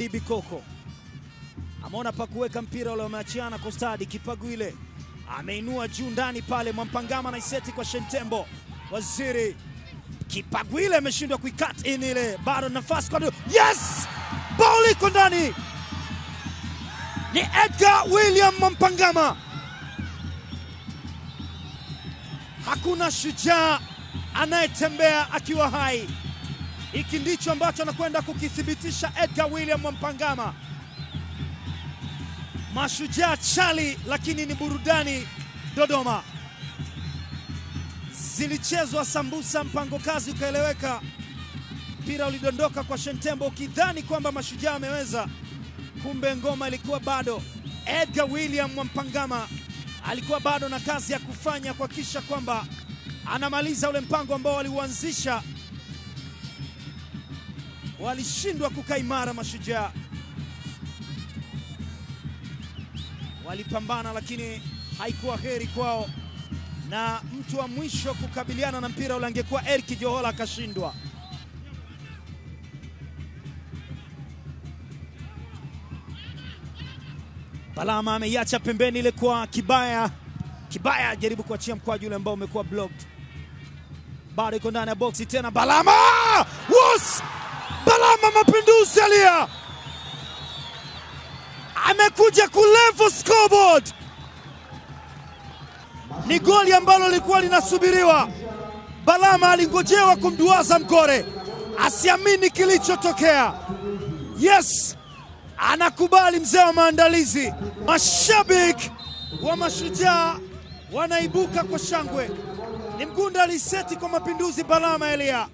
Ali Bikoko ameona pa kuweka mpira ule, wameachiana kwa stadi. Kipagwile ameinua juu ndani pale, Mwampangama na iseti kwa Shentembo. Waziri Kipagwile ameshindwa kuikat in ile, bado nafasi kwa yes! Ball iko ndani. Ni Edgar William Mwampangama. Hakuna shujaa anayetembea akiwa hai. Hiki ndicho ambacho anakwenda kukithibitisha Edgar William Mwampangama. Mashujaa chali, lakini ni burudani Dodoma. Zilichezwa sambusa, mpango kazi ukaeleweka. Mpira ulidondoka kwa Shentembo ukidhani kwamba Mashujaa ameweza, kumbe ngoma ilikuwa bado. Edgar William Mwampangama alikuwa bado na kazi ya kufanya kuhakikisha kwamba anamaliza ule mpango ambao waliuanzisha. Walishindwa kukaimara Mashujaa. Walipambana lakini haikuwa heri kwao, na mtu wa mwisho kukabiliana na mpira ule angekuwa Eric Johola, akashindwa. Balama ameiacha pembeni ile kwa Kibaya. Kibaya jaribu kuachia mkwaju yule ambao umekuwa blocked. Bado iko ndani ya boxi tena Balama! Was! Balama mapinduzi alia! Amekuja kulevel scoreboard. Ni goli ambalo lilikuwa linasubiriwa. Balama alingojewa kumduaza Mgore, asiamini kilichotokea. Yes! Anakubali mzee wa maandalizi. Mashabiki wa Mashujaa wanaibuka kwa shangwe. Ni Mgunda aliseti kwa mapinduzi Balama Elia,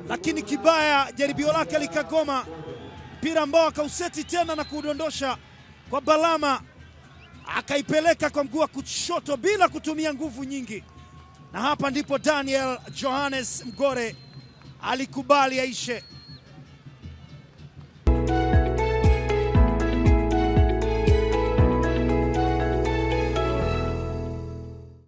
lakini Kibaya jaribio lake likagoma. Mpira ambao akauseti tena na kuudondosha kwa Balama, akaipeleka kwa mguu wa kushoto bila kutumia nguvu nyingi. Na hapa ndipo Daniel Johannes Mgore alikubali aishe.